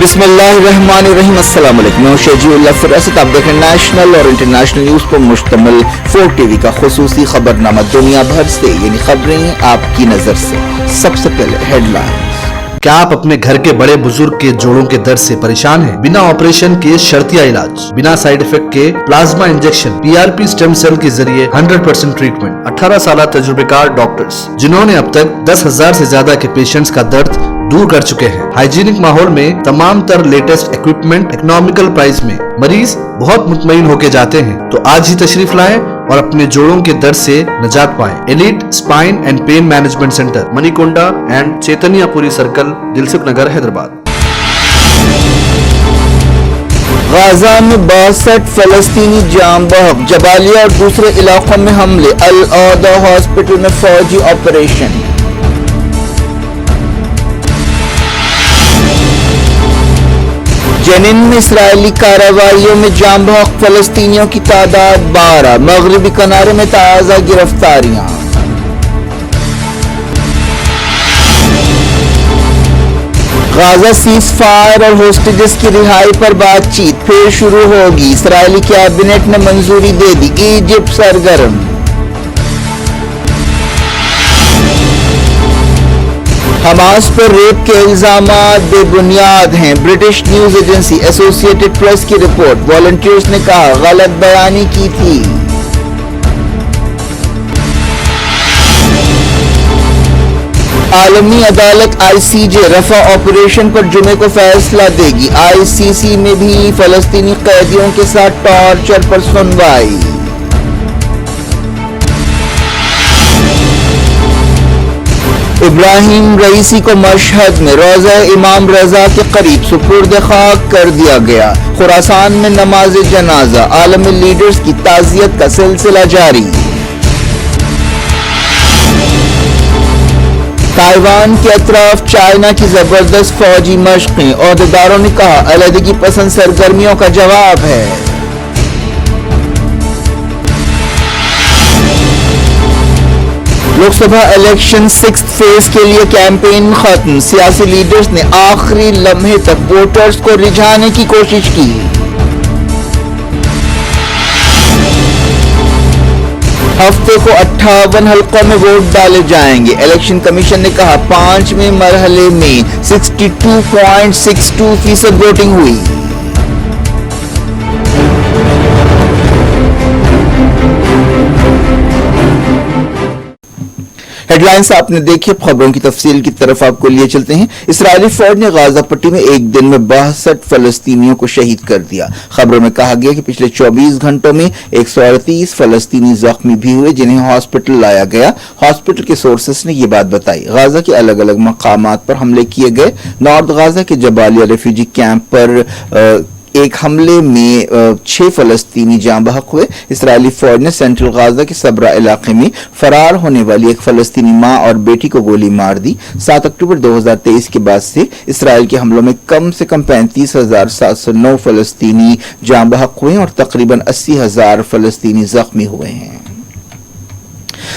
बिस्मिल्लाहिर्रहमानिर्रहीम। अस्सलाम वालेकुम। मैं शजीउल्लाह फिरसत। आप देख रहे हैं नेशनल और इंटरनेशनल न्यूज पर मुश्तमिल 4 टीवी का खुसूसी खबरनामा दुनिया भर से, यानी खबरें आपकी नजर से। सबसे पहले हेडलाइन। क्या आप अपने घर के बड़े बुजुर्ग के जोड़ों के दर्द से परेशान हैं? बिना ऑपरेशन के शर्तिया इलाज, बिना साइड इफेक्ट के plasma injection, PRP stem cell के जरिए 100% ट्रीटमेंट। 18 साल तजुर्बेकार डॉक्टर्स जिन्होंने अब तक 10,000 से ज्यादा के पेशेंट्स का दर्द दूर कर चुके हैं। हाइजीनिक माहौल में तमाम तर लेटेस्ट इक्विपमेंट इकोनॉमिकल प्राइस में मरीज बहुत मुतमईन होके जाते हैं। तो आज ही तशरीफ लाएं और अपने जोड़ों के दर्द से निजात पाएं। Elite spine and pain management centre, Manikonda and Chaitanyapuri circle, Dilsukh Nagar, Hyderabad. Gaza में 62 फलस्तीनी जाम बहक, जबालिया और दूसरे इलाकों में हमले, अल औदा हॉस्पिटल में फौजी ऑपरेशन। जेनिन में इसराइली कार्रवाइयों में जाम बहक फलस्तीनियों की तादाद 12, मगरबी किनारे में ताज़ा गिरफ्तारियां। गाजा सीज फायर और होस्टेजेस की रिहाई पर बातचीत फिर शुरू होगी, इसराइली कैबिनेट ने मंजूरी दे दी। इजिप्ट सरगर्म। हमास पर रेप के इल्जामात बेबुनियाद हैं, British news agency associated press की रिपोर्ट। वॉलंटियर्स ने कहा गलत बयानी की थी। आलमी अदालत आईसीजे रफा ऑपरेशन पर जुमे को फैसला देगी। आईसीसी में भी फलस्तीनी कैदियों के साथ टॉर्चर पर सुनवाई। इब्राहिम रईसी को मशहद में रोज़ा इमाम रजा के करीब सुपुर्द खाक कर दिया गया। खुरासान में नमाज जनाजा, आलमी लीडर्स की ताज़ियत का सिलसिला जारी। ताइवान के अतराफ चाइना की जबरदस्त फौजी मशक़ें, ओहदेदारों ने कहा अलहदगी पसंद सरगर्मियों का जवाब है। लोकसभा इलेक्शन 6th फेज के लिए कैंपेन खत्म, सियासी लीडर्स ने आखिरी लम्हे तक वोटर्स को रिझाने की कोशिश की। हफ्ते को 58 हल्कों में वोट डाले जाएंगे। इलेक्शन कमीशन ने कहा 5वें मरहले में 62.62% वोटिंग हुई। हेडलाइंस आपने देखी, खबरों की तफसील की तरफ आपको लिए चलते हैं। इसराइली फौज ने गाजा पट्टी में एक दिन में 62 फलस्तीनियों को शहीद कर दिया। खबरों में कहा गया कि पिछले 24 घंटों में 138 फलस्तीनी जख्मी भी हुए, जिन्हें हॉस्पिटल लाया गया। हॉस्पिटल के सोर्सेस ने यह बात बताई। गाजा के अलग अलग मकामात पर हमले किए गए। नॉर्थ गाजा के जबालिया रेफ्यूजी कैंप पर एक हमले में 6 फलस्तीनी जाँ बहक हुए। इसराइली फौज ने सेंट्रल गाजा के सबरा इलाके में फरार होने वाली एक फलस्तीनी मां और बेटी को गोली मार दी। 7 अक्टूबर 2023 के बाद से इसराइल के हमलों में कम से कम 35,709 फलस्तीनी जाँ बहक हुए और तकरीबन 80,000 फलस्तीनी जख्मी हुए हैं।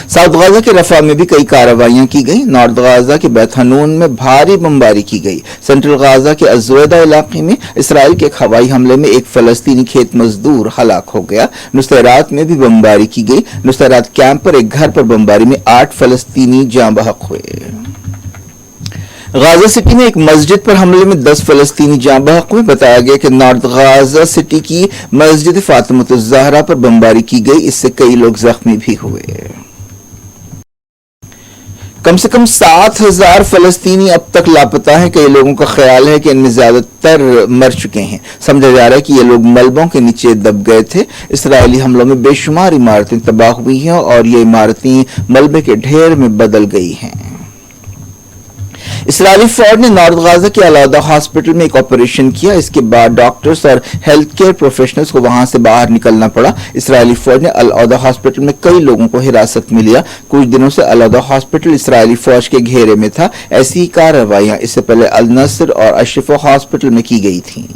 साउथ गाजा के रफा में भी कई कार्रवाइयां की गई। नॉर्थ गाजा के बैत हनून में भारी बमबारी की गई। सेंट्रल गाजा के अज़्ज़ुवैदा इलाके में इसराइल के एक हवाई हमले में एक फलस्तीनी खेत मजदूर हलाक हो गया। नुसैरात में भी बमबारी की गई। नुसैरात कैंप पर एक घर पर बमबारी में 8 फलस्तीनी जाँ बहक हुए। गाजा सिटी में एक मस्जिद पर हमले में 10 फलस्तीनी जाँ बहक हुए। बताया गया कि नॉर्थ गाजा सिटी की मस्जिद फातिमतुज़ ज़हरा पर बमबारी की गई, इससे कई लोग जख्मी भी हुए। कम से कम 7,000 फलस्तीनी अब तक लापता हैं। कई लोगों का ख्याल है कि इनमें ज्यादातर मर चुके हैं। समझा जा रहा है कि ये लोग मलबों के नीचे दब गए थे। इसराइली हमलों में बेशुमार इमारतें तबाह हुई हैं और ये इमारतें मलबे के ढेर में बदल गई हैं। इसराइली फौज ने नॉर्थ गाजा के अल औदा हॉस्पिटल में एक ऑपरेशन किया। इसके बाद डॉक्टर्स और हेल्थ केयर प्रोफेशनल्स को वहां से बाहर निकलना पड़ा। इसराइली फौज ने अल औदा हॉस्पिटल में कई लोगों को हिरासत में लिया। कुछ दिनों से अल औदा हॉस्पिटल इसराइली फौज के घेरे में था। ऐसी ही कार्रवाइयां इससे पहले अल नसर और अशरिफा हॉस्पिटल में की गई थी।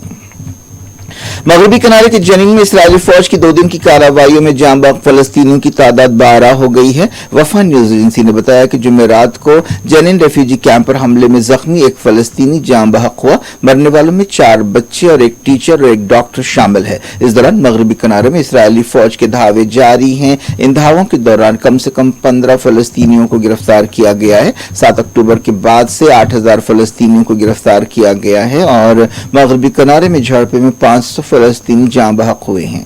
मगरबी किनारे के जनीन में इसराइली फौज की 2 दिन की कार्रवाइयों में जाँ बहक फलस्तीनियों की तादाद 12 हो गई है। वफा न्यूज एजेंसी ने बताया कि जुमेरात को जनीन रेफ्यूजी कैंप पर हमले में जख्मी एक फलस्तीनी जाँ बहक हुआ। मरने वालों में 4 बच्चे और एक टीचर और एक डॉक्टर शामिल है। इस दौरान मगरबी किनारे में इसराइली फौज के धावे जारी हैं। इन धावों के दौरान कम से कम 15 फलस्तीनियों को गिरफ्तार किया गया है। 7 अक्टूबर के बाद से 8000 फलस्तीनियों को गिरफ्तार किया गया है और मगरबी किनारे में झड़पें में 500 फलस्तीनी जाँ बहक हुए हैं।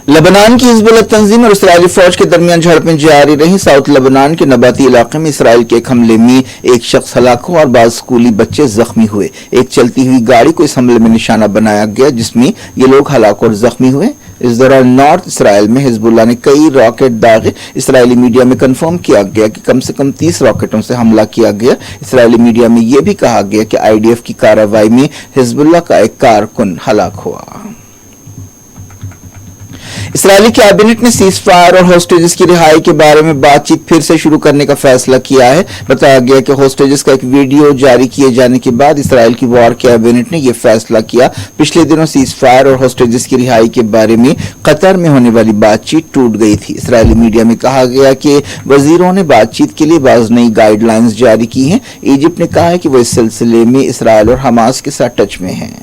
लबनान की हिजबुल्लाह तंजीम और इसराइली फौज के दरमियान झड़पें जारी रहीं। साउथ लबनान के नबाती इलाके में इसराइल के एक हमले में एक शख्स हलाक हुआ और बाज स्कूली बच्चे जख्मी हुए। एक चलती हुई गाड़ी को इस हमले में निशाना बनाया गया जिसमें ये लोग हलाक और जख्मी हुए। इस दौरान नॉर्थ इसराइल में हिजबुल्लाह ने कई रॉकेट दागे। इसराइली मीडिया में कंफर्म किया गया कि कम से कम 30 रॉकेटों से हमला किया गया। इसराइली मीडिया में यह भी कहा गया कि आईडीएफ की कार्रवाई में हिजबुल्लाह का एक कारकुन हलाक हुआ। इसराइली कैबिनेट ने सीज फायर और होस्टेजेस की रिहाई के बारे में बातचीत फिर से शुरू करने का फैसला किया है। बताया गया कि होस्टेजेस का एक वीडियो जारी किए जाने के बाद इसराइल की वॉर कैबिनेट ने यह फैसला किया। पिछले दिनों सीज फायर और होस्टेजेस की रिहाई के बारे में कतर में होने वाली बातचीत टूट गई थी। इसराइली मीडिया में कहा गया कि वजीरों ने बातचीत के लिए बाज नई गाइडलाइंस जारी की हैं। इजिप्ट ने कहा है कि वो इस सिलसिले में इसराइल और हमास के साथ टच में हैं।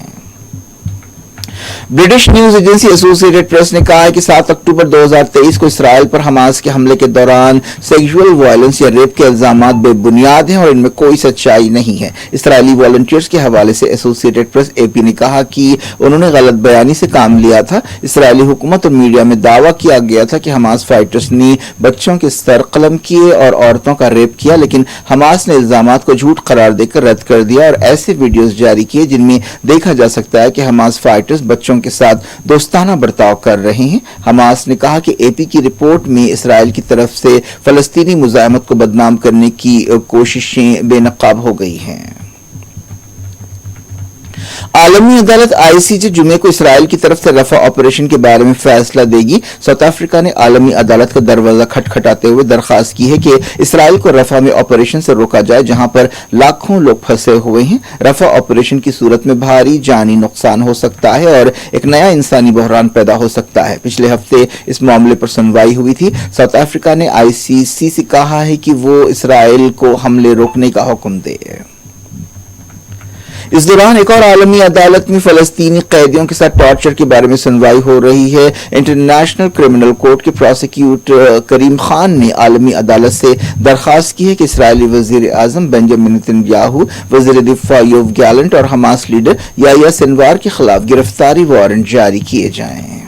British news agency associated press ने कहा है कि 7 अक्टूबर 2023 को इसराइल पर हमास के हमले के दौरान सेक्सुअल वायलेंस या रेप के इल्जामात बेबुनियाद हैं और इनमें कोई सच्चाई नहीं है। इसराइली वॉलंटियर्स के हवाले से एसोसिएटेड प्रेस एपी ने कहा कि उन्होंने गलत बयानी से काम लिया था। इसराइली हुकूमत और मीडिया में दावा किया गया था कि हमास फाइटर्स ने बच्चों के सर कलम किए और औरतों का रेप किया, लेकिन हमास ने इल्जामात को झूठ करार देकर रद्द कर दिया और ऐसे वीडियोज जारी किए जिनमें देखा जा सकता है कि हमास फाइटर्स बच्चों के साथ दोस्ताना बर्ताव कर रहे हैं। हमास ने कहा कि एपी की रिपोर्ट में इसराइल की तरफ से फलस्तीनी मुजाहिमत को बदनाम करने की कोशिशें बेनकाब हो गई हैं। आलमी अदालत आईसीजे जुमे को इसराइल की तरफ से रफा ऑपरेशन के बारे में फैसला देगी। साउथ अफ्रीका ने आलमी अदालत का दरवाजा खटखटाते हुए दरखास्त की है कि इसराइल को रफा में ऑपरेशन से रोका जाए जहां पर लाखों लोग फंसे हुए हैं। रफा ऑपरेशन की सूरत में भारी जानी नुकसान हो सकता है और एक नया इंसानी बहरान पैदा हो सकता है। पिछले हफ्ते इस मामले पर सुनवाई हुई थी। साउथ अफ्रीका ने आईसीसी से कहा है कि वो इसराइल को हमले रोकने का हुक्म दे। इस दौरान एक और आलमी अदालत में फलस्तीनी कैदियों के साथ टॉर्चर के बारे में सुनवाई हो रही है। इंटरनेशनल क्रिमिनल कोर्ट के प्रोसिक्यूटर करीम खान ने आलमी अदालत से दरखास्त की है कि इसराइली वजीर आजम बेंजामिन नेतन्याहू, वजीर दिफा योव गैलेंट और हमास लीडर याह्या सिनवार के खिलाफ गिरफ्तारी वारंट जारी किए जाएं।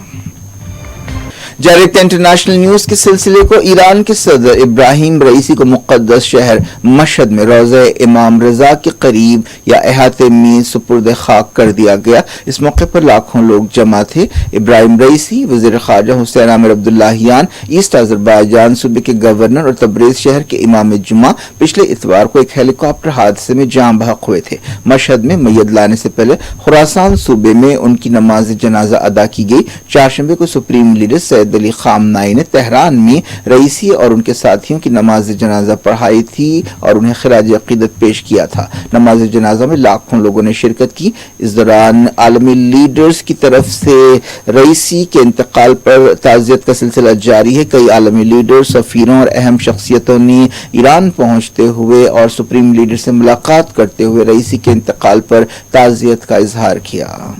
जारी इंटरनेशनल न्यूज के सिलसिले को ईरान के सदर इब्राहिम रईसी को मुक़द्दस शहर मशहद में रोज़ा इमाम रजा के करीब या अहाते में सुपुर्द खाक कर दिया गया। इस मौके पर लाखों लोग जमा थे। इब्राहिम रईसी, वज़ीर ख़ारजा Hossein Amir Abdollahian, East Azerbaijan सूबे के गवर्नर और तबरेज़ शहर के इमाम जुमा पिछले इतवार को एक हेलीकॉप्टर हादसे में जाँ बहक हुए थे। मशहद में मैयत लाने से पहले खुरासान सूबे में उनकी नमाज जनाजा अदा की गई। चारशंबे को सुप्रीम लीडर सैयद अली खामनाई ने तेहरान में रईसी और उनके साथियों की नमाज जनाजा पढ़ाई थी और उन्हें खिराज अकीदत पेश किया था। नमाज जनाजा में लाखों लोगों ने शिरकत की। इस दौरान आलमी लीडर्स की तरफ से रईसी के इंतकाल पर ताज़ियत का सिलसिला जारी है। कई आलमी लीडर्स, सफीरों और अहम शख्सियतों ने ईरान पहुंचते हुए और सुप्रीम लीडर से मुलाकात करते हुए रईसी के इंतकाल पर ताज़ियत का इजहार किया।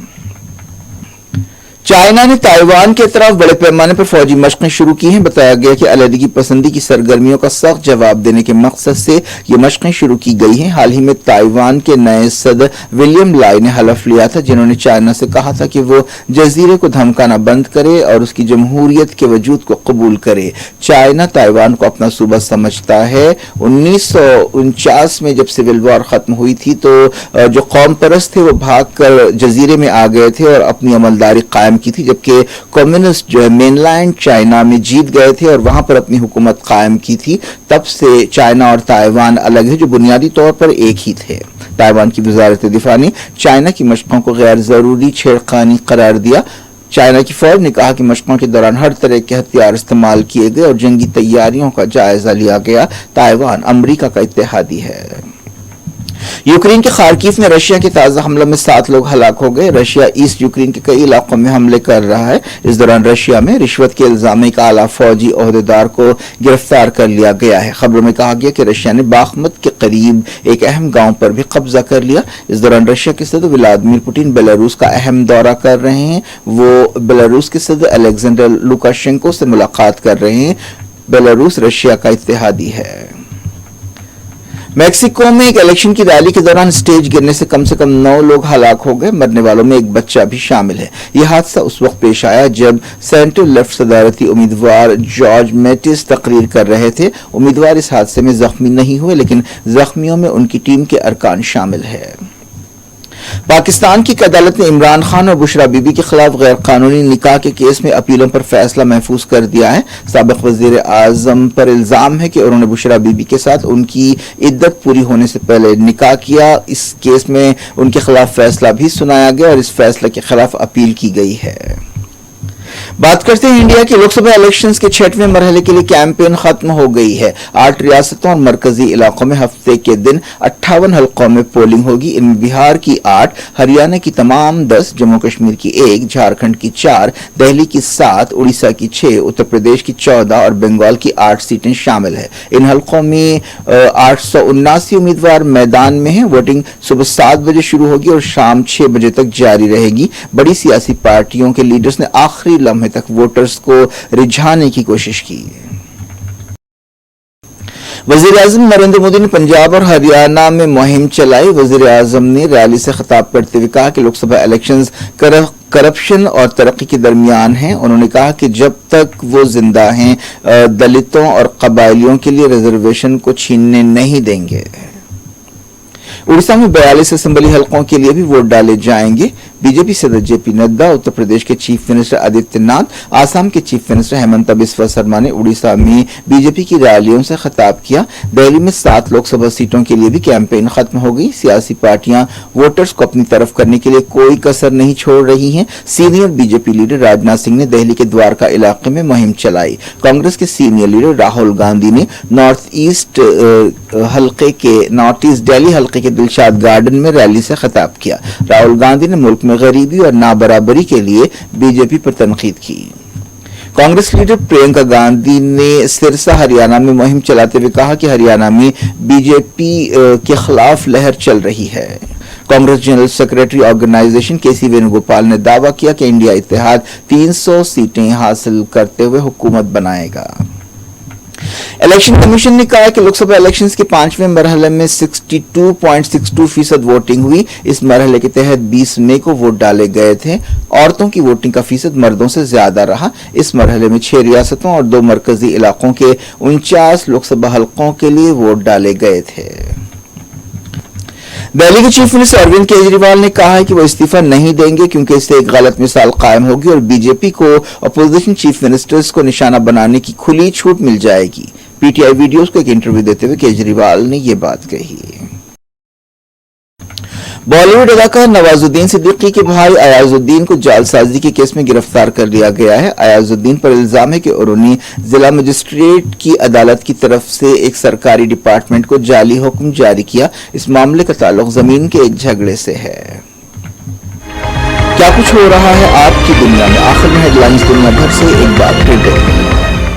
चाइना ने ताइवान के तरफ बड़े पैमाने पर फौजी मशकें शुरू की हैं। बताया गया कि अलहदगी पसंदी की सरगर्मियों का सख्त जवाब देने के मकसद से ये मशकें शुरू की गई हैं। हाल ही में ताइवान के नए सदर विलियम लाई ने हलफ लिया था, जिन्होंने चाइना से कहा था कि वो जजीरे को धमकाना बंद करे और उसकी जमहूरियत के वजूद को कबूल करे। चाइना ताइवान को अपना सूबा समझता है। 1949 में जब सिविल वॉर खत्म हुई थी तो जो कौम परस्त थे वो भागकर जजीरे में आ गए थे और अपनी अमलदारी कायम की थी, जबकि कम्युनिस्ट जो है मेनलैंड चाइना में जीत गए थे और वहां पर अपनी हुकूमत कायम की थी। तब से चाइना और ताइवान अलग है, जो बुनियादी तौर पर एक ही थे। ताइवान की वजारत दिफा ने चाइना की मशकों को गैर जरूरी छेड़खानी करार दिया। चाइना की फौज ने कहा कि मशकों के दौरान हर तरह के हथियार इस्तेमाल किए गए और जंगी तैयारियों का जायजा लिया गया। ताइवान अमरीका का इत्तेहादी है। यूक्रेन के खार्किव में रशिया के ताजा हमलों में 7 लोग हलाक हो गए। रशिया ईस्ट यूक्रेन के कई इलाकों में हमले कर रहा है। इस दौरान रशिया में रिश्वत के इल्जाम में एक आला फौजी ओहदेदार को गिरफ्तार कर लिया गया है। खबरों में कहा गया कि रशिया ने बाखमत के करीब एक अहम गांव पर भी कब्जा कर लिया। इस दौरान रशिया के सदर व्लादिमीर पुतिन बेलारूस का अहम दौरा कर रहे हैं। वो बेलारूस के सदर अलेक्जेंडर लुकाशेंको से मुलाकात कर रहे हैं। बेलारूस रशिया का इत्तेहादी है। मेक्सिको में एक इलेक्शन की रैली के दौरान स्टेज गिरने से कम 9 लोग हलाक हो गए। मरने वालों में एक बच्चा भी शामिल है। यह हादसा उस वक्त पेश आया जब सेंटर लेफ्ट सदारती उम्मीदवार जॉर्ज मैटिस तकरीर कर रहे थे। उम्मीदवार इस हादसे में जख्मी नहीं हुए, लेकिन जख्मियों में उनकी टीम के अरकान शामिल है। पाकिस्तान की एक अदालत ने इमरान खान और बुशरा बीबी के खिलाफ गैर कानूनी निकाह के केस में अपीलों पर फैसला महफूज कर दिया है। साबिक वजीर आजम पर इल्जाम है कि उन्होंने बुशरा बीबी के साथ उनकी इद्दत पूरी होने से पहले निकाह किया। इस केस में उनके खिलाफ फैसला भी सुनाया गया और इस फैसले के खिलाफ अपील की गई है। बात करते हैं इंडिया के लोकसभा इलेक्शंस के 6वें मरहले के लिए कैंपेन खत्म हो गई है। 8 रियासतों और मरकजी इलाकों में हफ्ते के दिन 58 हलकों में पोलिंग होगी। इनमें बिहार की 8, हरियाणा की तमाम 10, जम्मू कश्मीर की 1, झारखंड की 4, दिल्ली की 7, उड़ीसा की 6, उत्तर प्रदेश की 14 और बंगाल की 8 सीटें शामिल है। इन हलकों में 879 उम्मीदवार मैदान में हैं। वोटिंग सुबह 7 बजे शुरू होगी और शाम 6 बजे तक जारी रहेगी। बड़ी सियासी पार्टियों के लीडर्स ने आखिरी लम्हे तक वोटर्स को रिझाने की कोशिश की। वजीर आजम नरेंद्र मोदी ने पंजाब और हरियाणा में मुहिम चलाई। वजीर आजम ने रैली से खिताब करते हुए कहा कि लोकसभा इलेक्शंस करप्शन और तरक्की के दरमियान हैं। उन्होंने कहा कि जब तक वो जिंदा हैं दलितों और कबायलियों के लिए रिजर्वेशन को छीनने नहीं देंगे। उड़ीसा में 42 असेंबली हलकों के लिए भी वोट डाले जाएंगे। बीजेपी सदस्य जेपी नड्डा, उत्तर प्रदेश के चीफ मिनिस्टर आदित्यनाथ, आसाम के चीफ मिनिस्टर हेमंत बिस्वा शर्मा ने उड़ीसा में बीजेपी की रैलियों से खिताब किया। दिल्ली में 7 लोकसभा सीटों के लिए भी कैंपेन खत्म हो गई। सियासी पार्टियां वोटर्स को अपनी तरफ करने के लिए कोई कसर नहीं छोड़ रही हैं। Senior BJP leader Rajnath Singh ने दिल्ली के द्वारका इलाके में मुहिम चलाई। कांग्रेस के सीनियर लीडर राहुल गांधी ने नॉर्थ ईस्ट दिल्ली हल्के के दिलशाद गार्डन में रैली से खिताब किया। राहुल गांधी ने मुल्क में गरीबी और नाबराबरी के लिए बीजेपी पर तनकीद की। कांग्रेस लीडर प्रियंका गांधी ने सिरसा हरियाणा में मुहिम चलाते हुए कहा कि हरियाणा में बीजेपी के खिलाफ लहर चल रही है। कांग्रेस जनरल सेक्रेटरी ऑर्गेनाइजेशन केसी वेणुगोपाल ने दावा किया कि इंडिया इत्तेहाद 300 सीटें हासिल करते हुए हुकूमत बनाएगा। इलेक्शन कमीशन ने कहा कि लोकसभा इलेक्शंस के 5वें मरहले में 62.62% वोटिंग हुई। इस मरहले के तहत 20 मई को वोट डाले गए थे। औरतों की वोटिंग का फीसद मर्दों से ज्यादा रहा। इस मरहले में 6 रियासतों और 2 मरकजी इलाकों के 49 लोकसभा हलकों के लिए वोट डाले गए थे। दिल्ली के चीफ मिनिस्टर अरविंद केजरीवाल ने कहा है कि वो इस्तीफा नहीं देंगे क्योंकि इससे एक गलत मिसाल कायम होगी और बीजेपी को अपोजिशन चीफ मिनिस्टर्स को निशाना बनाने की खुली छूट मिल जाएगी। पीटीआई वीडियोस को एक इंटरव्यू देते हुए केजरीवाल ने यह बात कही। बॉलीवुड अदाकार नवाजुद्दीन सिद्दीकी के भाई अयाजुद्दीन को जालसाजी के केस में गिरफ्तार कर लिया गया है। अयाजुद्दीन पर इल्जाम है कि उन्होंने जिला मजिस्ट्रेट की अदालत की तरफ से एक सरकारी डिपार्टमेंट को जाली हुक्म जारी किया। इस मामले का ताल्लुक जमीन के एक झगड़े से है। क्या कुछ हो रहा है आपकी दुनिया में, आखिर में हेडलाइंस दुनिया भर से एक बार फिर देखिए।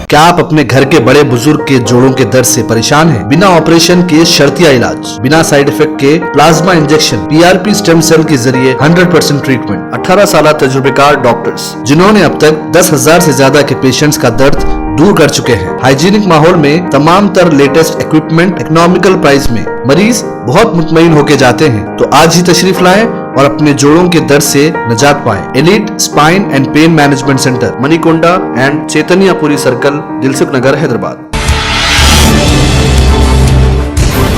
क्या आप अपने घर के बड़े बुजुर्ग के जोड़ों के दर्द से परेशान हैं? बिना ऑपरेशन के शर्तिया इलाज, बिना साइड इफेक्ट के plasma injection, PRP stem cell के जरिए 100% ट्रीटमेंट, 18 साल तजुर्बेकार डॉक्टर्स जिन्होंने अब तक 10,000 से ज्यादा के पेशेंट्स का दर्द दूर कर चुके हैं। हाइजीनिक माहौल में तमाम तर लेटेस्ट इक्विपमेंट इकोनॉमिकल प्राइस में मरीज बहुत मुतमईन होके जाते हैं। तो आज ही तशरीफ लाएं और अपने जोड़ों के दर्द से निजात पाएं। Elite spine and pain management centre, Manikonda and Chaitanyapuri circle, Dilsukh Nagar, Hyderabad.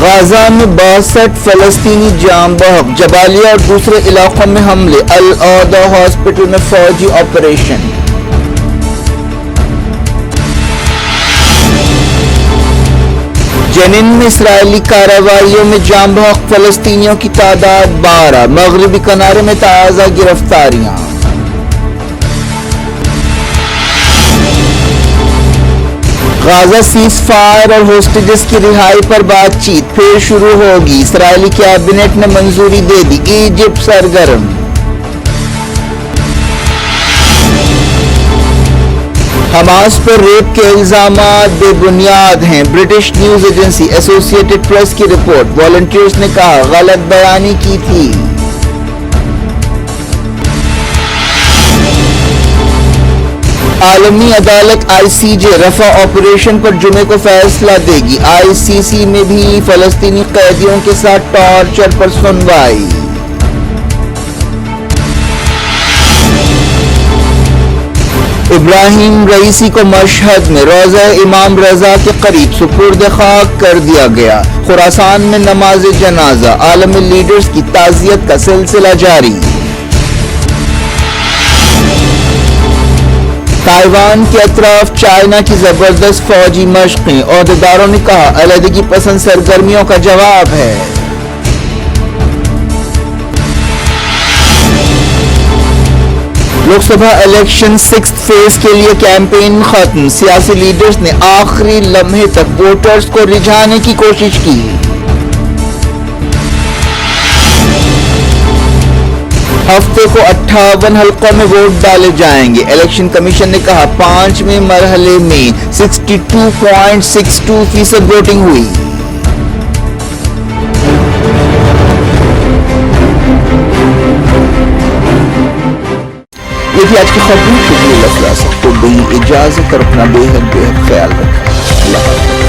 Gaza में 62 फलस्तीनी जाम बहक, जबालिया और दूसरे इलाकों में हमले, अल औदा हॉस्पिटल में फौजी ऑपरेशन। जेनिन में इसराइली कार्रवाइयों में जाम बहक फलस्तीनियों की तादाद 12, मगरबी किनारे में ताज़ा गिरफ्तारियां। غازہ سیز فائر اور ہوسٹیجز کی رہائی پر بات چیت پھر شروع ہوگی، اسرائیلی کیبنٹ نے منظوری دے دی، ایجپٹ سرگرم۔ حماس پر ریپ کے الزامات بے بنیاد ہیں، British news agency associated press کی رپورٹ، والنٹیئرز نے کہا غلط بیانی کی تھی۔ عالمی عدالت ICJ رفح آپریشن پر جمعے کو فیصلہ دے گی، ICC میں بھی فلسطینی قیدیوں کے ساتھ ٹارچر پر سنوائی۔ ابراہیم رئیسی کو مشہد میں روضہ امام رضا کے قریب سپرد خاک کر دیا گیا، خراسان میں نماز جنازہ، عالمی لیڈرز کی تعزیت کا سلسلہ جاری۔ تائیوان کے اطراف چائنا کی زبردست فوجی مشقیں، عہدیداروں نے کہا علیحدگی پسند سرگرمیوں کا جواب ہے۔ Lok Sabha election 6th phase کے لیے کیمپین ختم، سیاسی لیڈرز نے آخری لمحے تک ووٹرز کو رجھانے کی کوشش کی۔ ہفتے کو 58 حلقوں میں ووٹ ڈالے جائیں گے، الیکشن کمیشن نے کہا 5ویں مرحلے میں 62.62% ووٹنگ ہوئی۔ یہ تھی آج کی خبریں، شکریہ اللہ کو دیں اجازت اور اپنا بے حد خیال رکھیں۔ اللہ حافظ۔